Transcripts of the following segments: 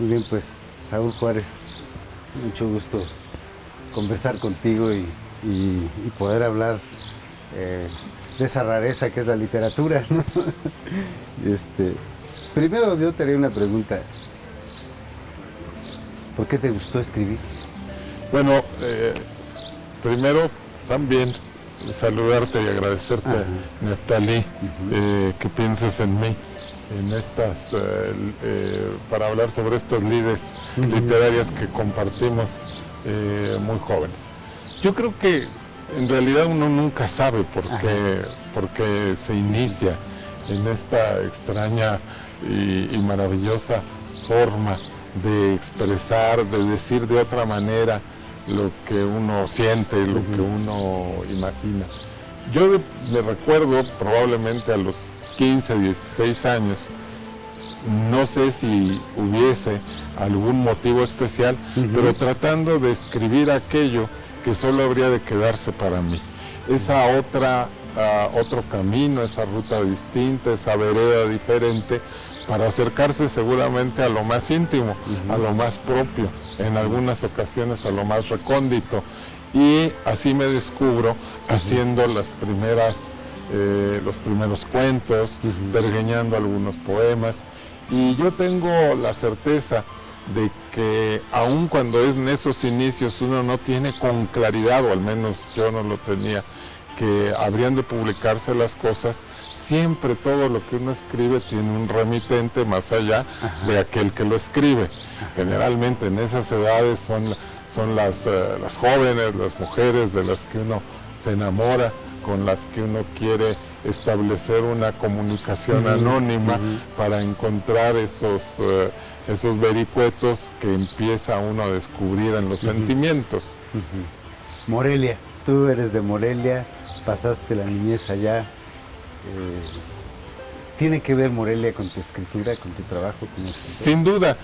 Muy bien, pues Saúl Juárez, mucho gusto conversar contigo y poder hablar de esa rareza que es la literatura, ¿no? Primero yo te haría una pregunta. ¿Por qué te gustó escribir? Bueno, primero también saludarte y agradecerte, Neftalí, que pienses en mí, en estas, para hablar sobre estas lides literarias que compartimos muy jóvenes. Yo creo que en realidad uno nunca sabe por qué se inicia en esta extraña y maravillosa forma de expresar, de decir de otra manera lo que uno siente, lo que uno imagina. Yo me recuerdo probablemente a los 15, 16 años, no sé si hubiese algún motivo especial, pero tratando de escribir aquello que solo habría de quedarse para mí. Esa otro camino, esa ruta distinta, esa vereda diferente, para acercarse seguramente a lo más íntimo, a lo más propio, en algunas ocasiones a lo más recóndito. Y así me descubro haciendo los primeros cuentos, pergeñando algunos poemas. Y yo tengo la certeza de que aun cuando en esos inicios uno no tiene con claridad, o al menos yo no lo tenía, que habrían de publicarse las cosas, siempre todo lo que uno escribe tiene un remitente más allá de aquel que lo escribe. Generalmente en esas edades son las jóvenes, las mujeres de las que uno se enamora, con las que uno quiere establecer una comunicación anónima para encontrar esos vericuetos que empieza uno a descubrir en los sentimientos. Morelia, tú eres de Morelia, pasaste la niñez allá. ¿Tiene que ver Morelia con tu escritura, con tu trabajo como escritor? Sin duda.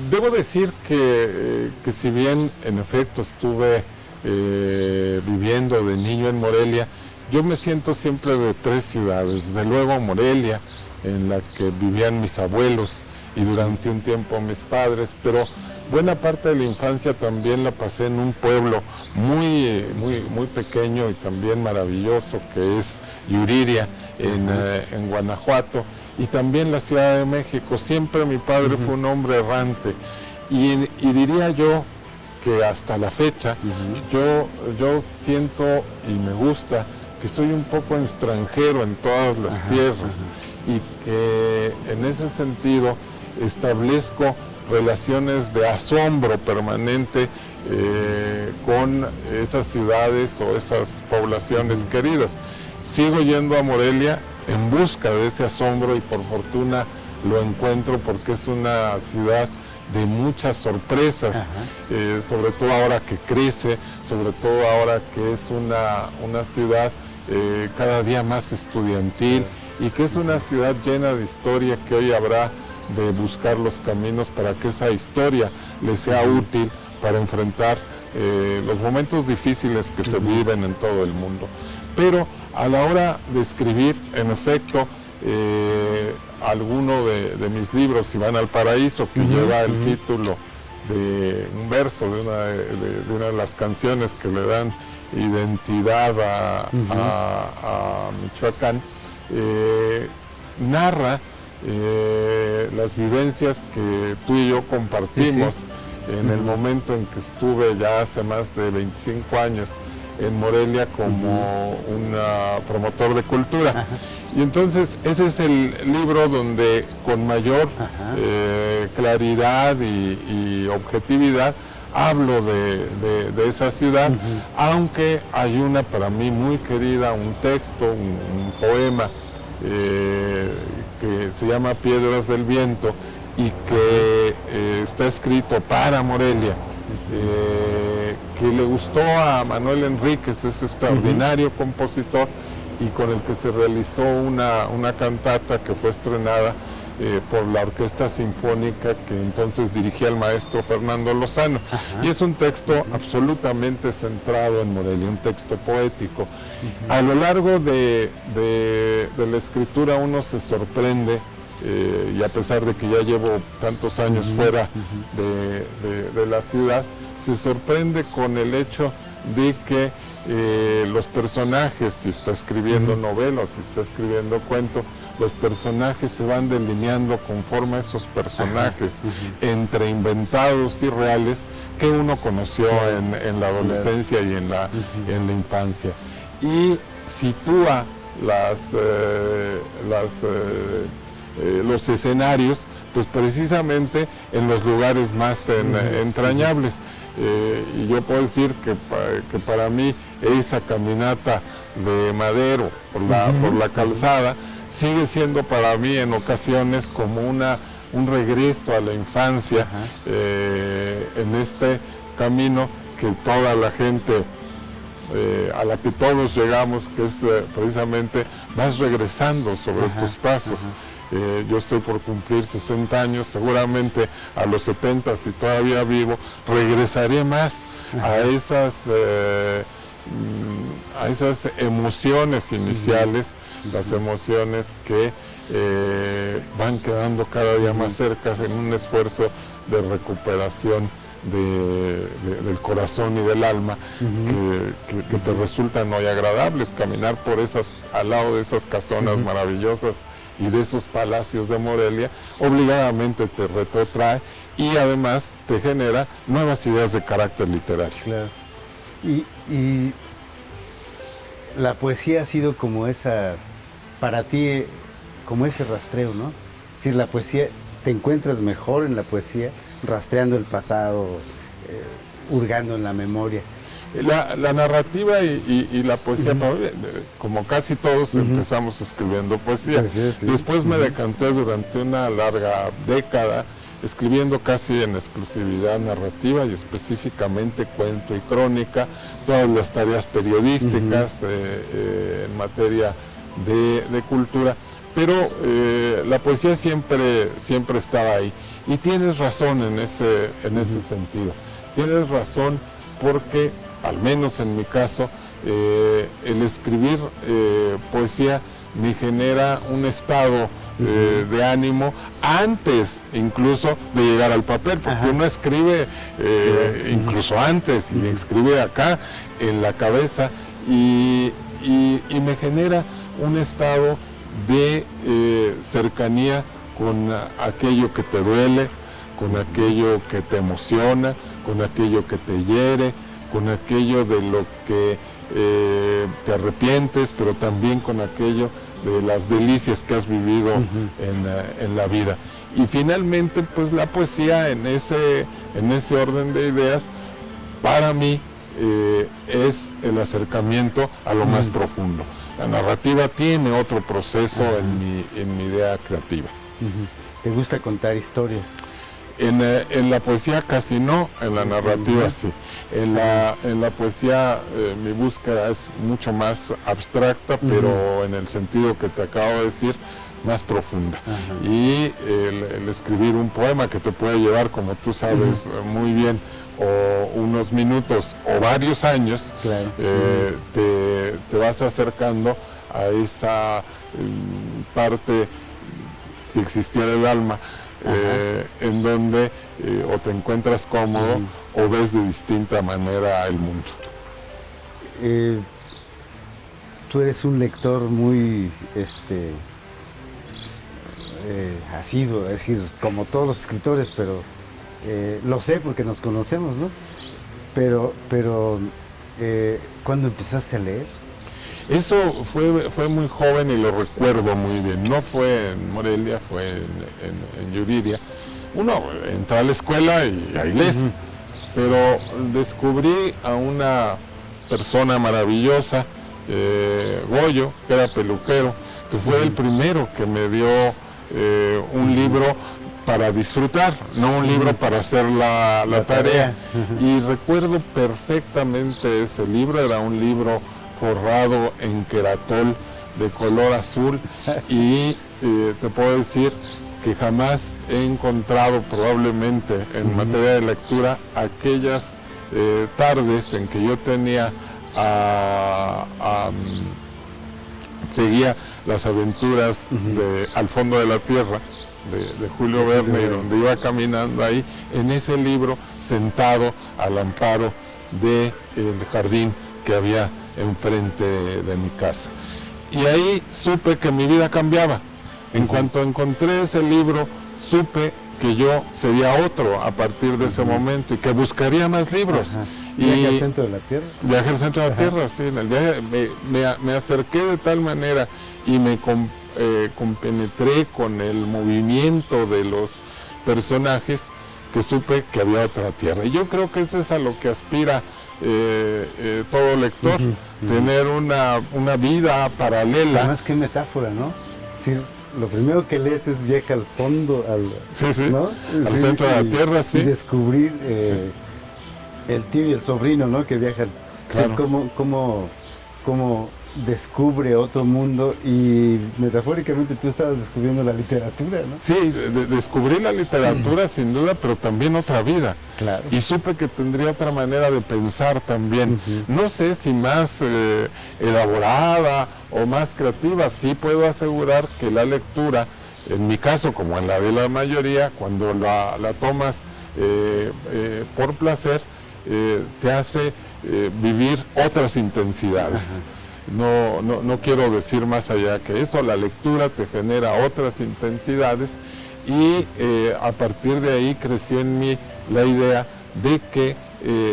Debo decir que si bien en efecto estuve viviendo de niño en Morelia, yo me siento siempre de tres ciudades. Desde luego Morelia, en la que vivían mis abuelos y durante un tiempo mis padres, pero buena parte de la infancia también la pasé en un pueblo muy pequeño y también maravilloso, que es Yuriria, en Guanajuato, y también la Ciudad de México. Siempre mi padre fue un hombre errante, y diría yo que hasta la fecha yo siento y me gusta que soy un poco extranjero en todas las tierras, y que en ese sentido establezco relaciones de asombro permanente con esas ciudades o esas poblaciones queridas. Sigo yendo a Morelia en busca de ese asombro y por fortuna lo encuentro, porque es una ciudad de muchas sorpresas, sobre todo ahora que crece, sobre todo ahora que es una ciudad cada día más estudiantil, y que es una ciudad llena de historia, que hoy habrá de buscar los caminos para que esa historia le sea útil para enfrentar los momentos difíciles que se viven en todo el mundo. Pero a la hora de escribir, en efecto, alguno de mis libros, Si van al paraíso, que lleva el título de un verso de una de las canciones que le dan identidad a Michoacán, narra las vivencias que tú y yo compartimos en el momento en que estuve ya hace más de 25 años en Morelia como un promotor de cultura. Y entonces ese es el libro donde con mayor claridad y objetividad hablo de esa ciudad, aunque hay una para mí muy querida, un texto, un poema que se llama Piedras del Viento, y que está escrito para Morelia, que le gustó a Manuel Enríquez, ese extraordinario compositor, y con el que se realizó una cantata que fue estrenada por la Orquesta Sinfónica que entonces dirigía el maestro Fernando Lozano. Y es un texto absolutamente centrado en Morelia, un texto poético. A lo largo de la escritura uno se sorprende y a pesar de que ya llevo tantos años fuera de la ciudad, se sorprende con el hecho de que los personajes, si está escribiendo novela o si está escribiendo cuento, los personajes se van delineando conforme a esos personajes, entre inventados y reales que uno conoció en la adolescencia y en la infancia. Y sitúa los escenarios pues precisamente en los lugares más entrañables. Y yo puedo decir que para mí esa caminata de Madero por la calzada sigue siendo para mí en ocasiones como un regreso a la infancia, en este camino que toda la gente, a la que todos llegamos, que es precisamente vas regresando sobre tus pasos. Yo estoy por cumplir 60 años, seguramente a los 70, si todavía vivo, regresaré más a esas emociones iniciales, las emociones que van quedando cada día más cerca en un esfuerzo de recuperación del corazón y del alma, que te resultan muy agradables. Caminar al lado de esas casonas maravillosas y de esos palacios de Morelia, obligadamente te retrotrae y además te genera nuevas ideas de carácter literario. Claro. Y la poesía ha sido como esa, para ti, como ese rastreo, ¿no? Es decir, la poesía, te encuentras mejor en la poesía, rastreando el pasado, hurgando en la memoria. La narrativa y la poesía, como casi todos empezamos escribiendo poesía. Después me decanté durante una larga década escribiendo casi en exclusividad narrativa y específicamente cuento y crónica, todas las tareas periodísticas en materia de cultura, pero la poesía siempre estaba ahí. Y tienes razón en ese sentido. Tienes razón porque, al menos en mi caso, el escribir poesía me genera un estado de ánimo antes incluso de llegar al papel, porque uno escribe incluso antes y escribe acá en la cabeza y me genera un estado de cercanía con aquello que te duele, con aquello que te emociona, con aquello que te hiere, con aquello de lo que te arrepientes, pero también con aquello de las delicias que has vivido en la vida. Y finalmente, pues la poesía en ese orden de ideas, para mí, es el acercamiento a lo más profundo. La narrativa tiene otro proceso en mi idea creativa. ¿Te gusta contar historias? En la poesía casi no, en la narrativa sí. En la poesía mi búsqueda es mucho más abstracta, pero en el sentido que te acabo de decir, más profunda. Y el escribir un poema que te puede llevar, como tú sabes muy bien, o unos minutos o varios años, claro. Te vas acercando a esa parte, si existiera el alma, en donde o te encuentras cómodo o ves de distinta manera el mundo. Tú eres un lector muy asiduo, es decir, como todos los escritores, pero lo sé porque nos conocemos, ¿no? Pero ¿cuándo empezaste a leer? Eso fue muy joven y lo recuerdo muy bien. No fue en Morelia, fue en Yuriria. Uno entra a la escuela y ahí lees. Pero descubrí a una persona maravillosa, Goyo, que era peluquero, que fue el primero que me dio un libro para disfrutar, no un libro para hacer la tarea. Y recuerdo perfectamente ese libro, era un libro forrado en queratol de color azul y te puedo decir que jamás he encontrado probablemente en materia de lectura aquellas tardes en que yo tenía seguía las aventuras de Al fondo de la tierra, de Julio Verne, y donde iba caminando ahí, en ese libro, sentado al amparo del jardín que había enfrente de mi casa. Y ahí supe que mi vida cambiaba. En cuanto encontré ese libro, supe que yo sería otro a partir de ese momento y que buscaría más libros. ¿Viaje al centro de la Tierra? Viaje al centro de la Tierra, sí. En el viaje me acerqué de tal manera y me compenetré con el movimiento de los personajes que supe que había otra Tierra. Y yo creo que eso es a lo que aspira todo lector, tener una vida paralela. Además, qué metáfora, ¿no? Sí, lo primero que lees es viaje al fondo, ¿no? Al centro de la Tierra, sí. Y descubrir el tío y el sobrino, ¿no? Que viajan. Claro. O sea, cómo descubre otro mundo, y metafóricamente tú estabas descubriendo la literatura, ¿no? Sí, descubrí la literatura sin duda, pero también otra vida. Claro. Y supe que tendría otra manera de pensar también. No sé si más elaborada o más creativa. Sí puedo asegurar que la lectura, en mi caso como en la de la mayoría, cuando la tomas por placer, te hace vivir otras intensidades. No quiero decir más allá que eso. La lectura te genera otras intensidades y a partir de ahí creció en mí la idea de que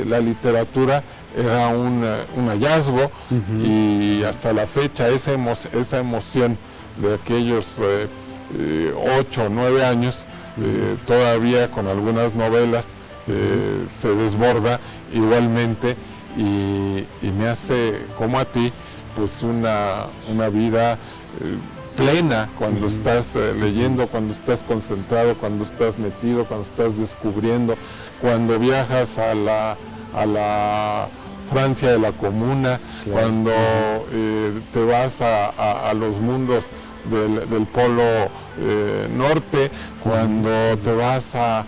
la literatura era un hallazgo, y hasta la fecha esa emoción de aquellos 8 o 9 años, todavía con algunas novelas se desborda igualmente, y me hace, como a ti, pues una vida plena cuando estás leyendo, cuando estás concentrado, cuando estás metido, cuando estás descubriendo, cuando viajas a la Francia de la Comuna, cuando te vas a los mundos del Polo Norte, cuando te vas a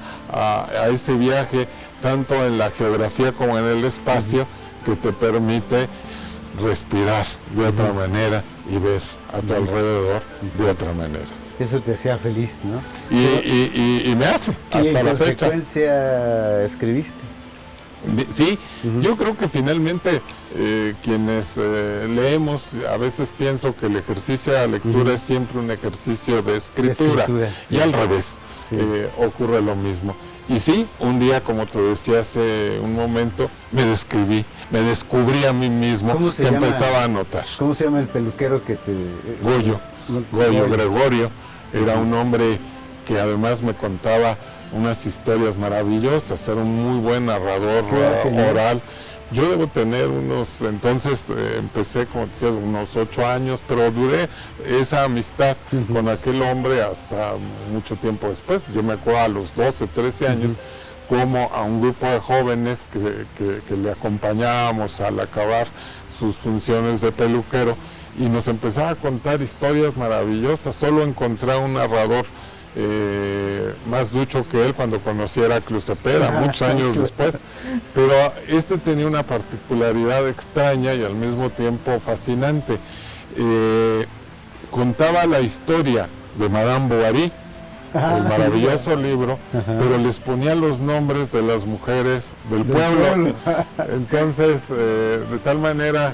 ese viaje tanto en la geografía como en el espacio, que te permite respirar de otra manera y ver a tu alrededor de otra manera. Eso te hacía feliz, ¿no? Y me hace, hasta la fecha. ¿Y en consecuencia escribiste? Sí, yo creo que finalmente quienes leemos, a veces pienso que el ejercicio de la lectura es siempre un ejercicio de escritura, sí. Y al revés, ocurre lo mismo. Y sí, un día, como te decía hace un momento, me descubrí a mí mismo, que empezaba a notar. ¿Cómo se llama el peluquero que te...? Goyo Gregorio, era un hombre que además me contaba unas historias maravillosas, era un muy buen narrador oral. Yo debo tener entonces empecé, como decía, unos 8 años, pero duré esa amistad con aquel hombre hasta mucho tiempo después. Yo me acuerdo a los 12, 13 años, como a un grupo de jóvenes que le acompañábamos al acabar sus funciones de peluquero, y nos empezaba a contar historias maravillosas. Solo encontré un narrador más ducho que él cuando conociera a Cruz Cepeda, muchos años después, pero este tenía una particularidad extraña y al mismo tiempo fascinante. Contaba la historia de Madame Bovary, el maravilloso libro, pero les ponía los nombres de las mujeres del pueblo. Entonces, de tal manera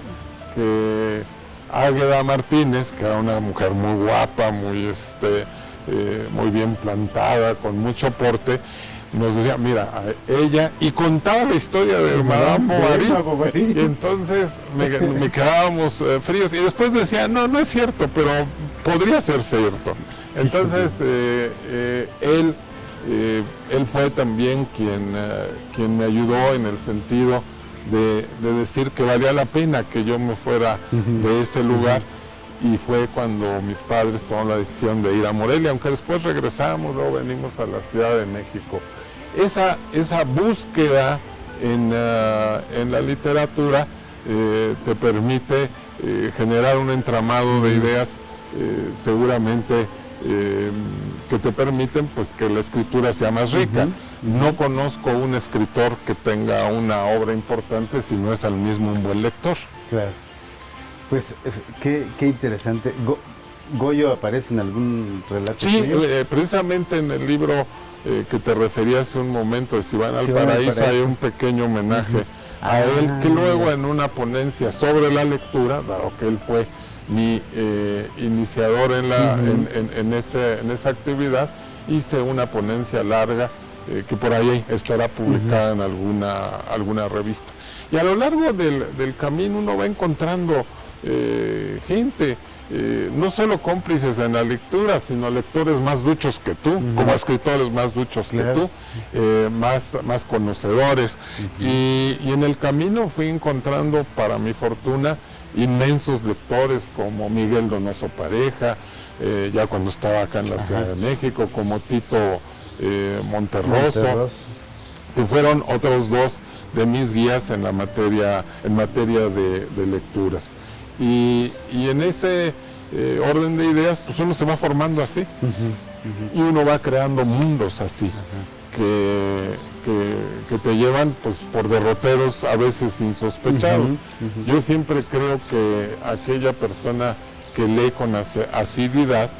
que Águeda Martínez, que era una mujer muy guapa, muy bien plantada, con mucho porte, nos decía, mira, ella, y contaba la historia de Madame Bovary, y entonces me quedábamos fríos, y después decía, no es cierto, pero podría ser cierto. Entonces él fue también quien me ayudó en el sentido de decir que valía la pena que yo me fuera de ese lugar. Y fue cuando mis padres tomaron la decisión de ir a Morelia, aunque después regresamos, luego venimos a la Ciudad de México. Esa búsqueda en la literatura te permite generar un entramado de ideas, seguramente que te permiten, pues, que la escritura sea más rica. No conozco un escritor que tenga una obra importante si no es al mismo un buen lector. Claro. Pues qué interesante. ¿Goyo aparece en algún relato Sí, tuyo? precisamente en el libro que te refería hace un momento, de Si van al paraíso, hay un pequeño homenaje a él, que luego en una ponencia sobre la lectura, dado que él fue mi iniciador en esa actividad, hice una ponencia larga que por ahí estará publicada en alguna revista. Y a lo largo del camino uno va encontrando gente, no solo cómplices en la lectura, sino lectores más duchos que tú, como escritores más duchos que tú, más conocedores. Y en el camino fui encontrando, para mi fortuna, inmensos lectores como Miguel Donoso Pareja, ya cuando estaba acá en la Ciudad de México, como Tito Monterroso, que fueron otros dos de mis guías en materia de lecturas. Y en ese orden de ideas, pues uno se va formando así, y uno va creando mundos así, que te llevan pues por derroteros a veces insospechados. Yo siempre creo que aquella persona que lee con asiduidad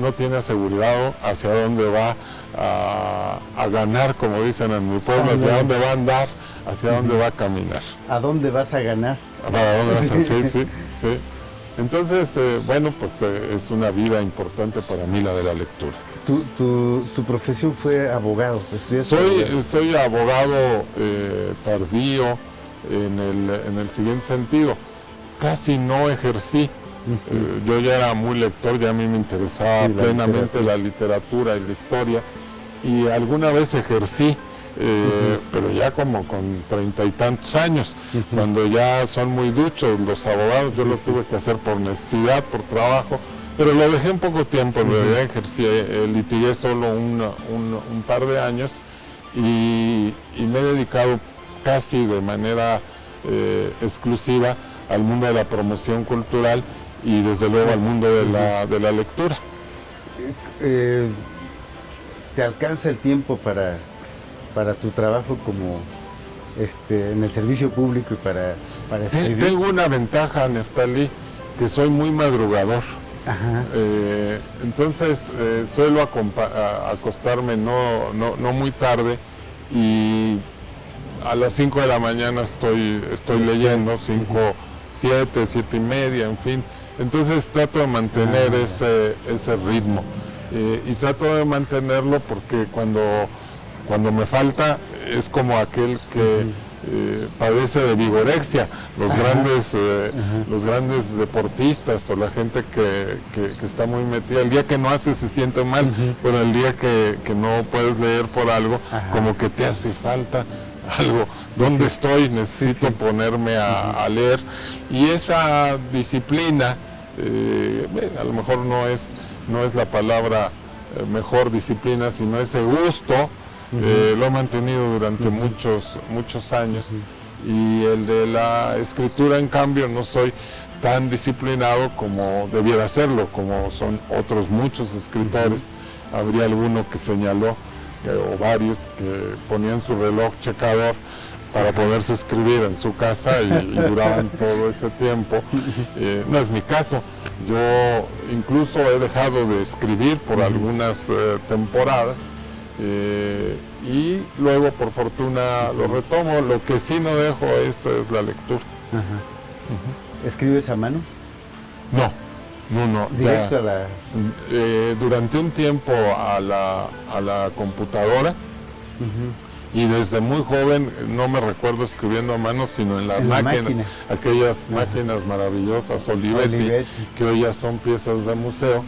no tiene asegurado hacia dónde va a ganar, como dicen en mi pueblo, hacia dónde va a andar, hacia dónde va a caminar. ¿A dónde vas a ganar? ¿A dónde vas a sí. Entonces, bueno, pues es una vida importante para mí la de la lectura. Tu profesión fue abogado. Soy abogado tardío en el siguiente sentido. Casi no ejercí. Yo ya era muy lector, ya a mí me interesaba plenamente la literatura y la historia. Y alguna vez ejercí, pero ya como con 30 y tantos años, cuando ya son muy duchos los abogados. Yo lo tuve que hacer por necesidad, por trabajo, pero lo dejé en poco tiempo. En realidad ejercí, litigué solo un par de años y me he dedicado casi de manera exclusiva al mundo de la promoción cultural y desde luego al mundo de la lectura. ¿Te alcanza el tiempo para tu trabajo como en el servicio público y para escribir? Tengo una ventaja, Neftalí, que soy muy madrugador. Entonces suelo acostarme no muy tarde, y a las 5 de la mañana estoy leyendo, 7 y media, en fin. Entonces trato de mantener ese ritmo, y trato de mantenerlo porque cuando me falta es como aquel que padece de vigorexia, los grandes deportistas o la gente que está muy metida. El día que no hace se siente mal, pero el día que no puedes leer por algo, como que te hace falta algo. ¿Dónde estoy? Necesito ponerme a leer. Y esa disciplina, a lo mejor no es la palabra mejor disciplina, sino ese gusto, lo he mantenido durante muchos años. Y el de la escritura, en cambio, no soy tan disciplinado como debiera serlo, como son otros muchos escritores. Habría alguno que señaló, o varios, que ponían su reloj checador para poderse escribir en su casa y duraban todo ese tiempo. No es mi caso. Yo incluso he dejado de escribir por algunas temporadas, y luego por fortuna lo retomo. Lo que sí no dejo es la lectura. ¿Escribes a mano? No. ¿Directo a la...? Durante un tiempo a la computadora, y desde muy joven no me recuerdo escribiendo a mano, sino en las máquinas, aquellas máquinas maravillosas, Olivetti, que hoy ya son piezas de museo.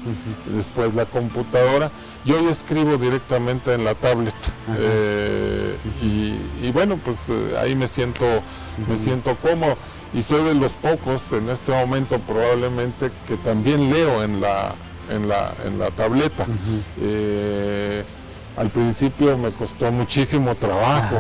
Después la computadora. Yo hoy escribo directamente en la tablet, y bueno, pues ahí me siento cómodo. Y soy de los pocos en este momento probablemente que también leo en la tableta. Al principio me costó muchísimo trabajo,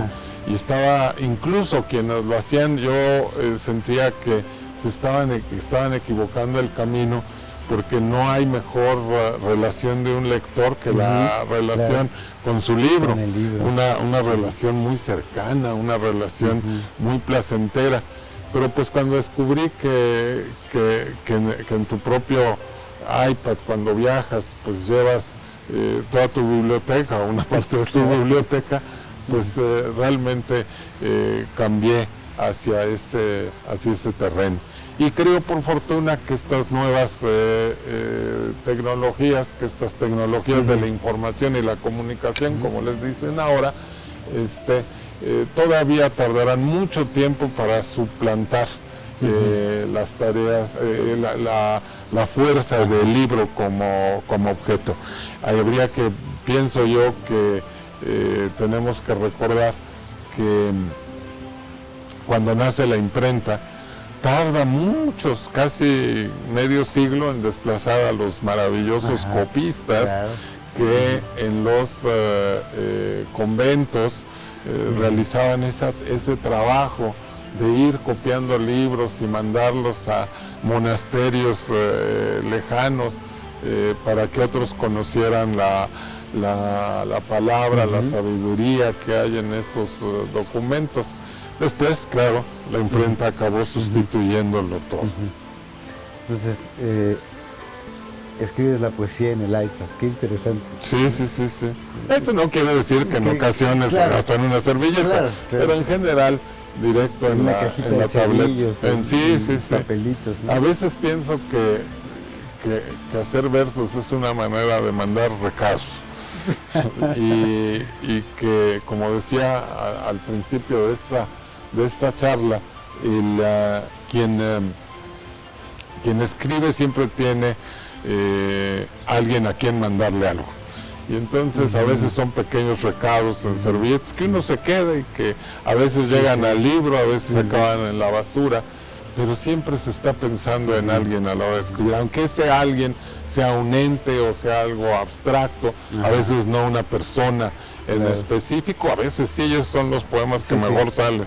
y estaba, incluso quienes lo hacían, yo sentía que se estaban equivocando el camino, porque no hay mejor relación de un lector que la relación con su libro, una relación muy cercana, una relación muy placentera. Pero pues cuando descubrí que en tu propio iPad, cuando viajas, pues llevas toda tu biblioteca, una parte de tu biblioteca, pues realmente cambié hacia ese terreno. Y creo, por fortuna, que estas nuevas tecnologías, de la información y la comunicación, como les dicen ahora, todavía tardarán mucho tiempo para suplantar las tareas, la fuerza del libro como objeto. Pienso yo que tenemos que recordar que cuando nace la imprenta, tarda casi medio siglo en desplazar a los maravillosos copistas, claro, que en los conventos realizaban ese trabajo de ir copiando libros y mandarlos a monasterios lejanos para que otros conocieran la palabra, la sabiduría que hay en esos documentos. Después, claro, la imprenta acabó sustituyéndolo todo. Entonces, escribes la poesía en el iPad, qué interesante. Sí. Esto no quiere decir que en ocasiones, claro, hasta en una servilleta, claro, pero en general, directo en la tableta. Sí. Papelitos, ¿no? A veces pienso que hacer versos es una manera de mandar recados. y que, como decía al principio de esta charla, quien escribe siempre tiene alguien a quien mandarle algo. Y entonces a veces son pequeños recados en servilletas que uno se queda y que a veces llegan al libro, a veces acaban en la basura, pero siempre se está pensando en alguien a la hora de escribir, aunque ese alguien sea un ente o sea algo abstracto, a veces no una persona en específico, a veces sí, ellos son los poemas que mejor salen.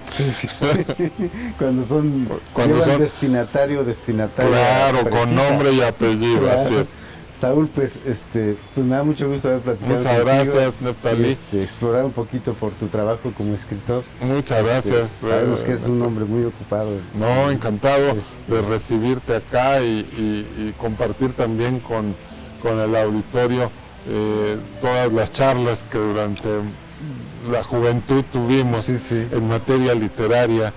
Cuando son destinatario. Claro, con nombre y apellido, claro. Así es. Saúl, pues me da mucho gusto haber platicado contigo. Muchas gracias, Neftalí. Explorar un poquito por tu trabajo como escritor. Muchas gracias. Sabemos que es un hombre muy ocupado. No, encantado de recibirte acá y compartir también con el auditorio todas las charlas que durante la juventud tuvimos en materia literaria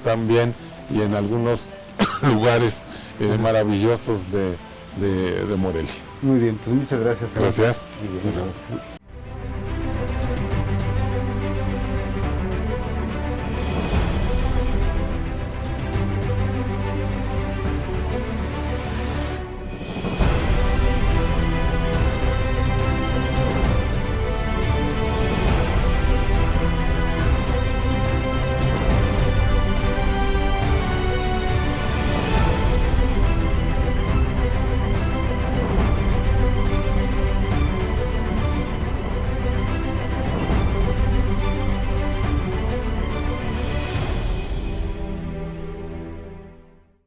también, y en algunos lugares maravillosos de Morelia. Muy bien, pues muchas gracias. Gracias.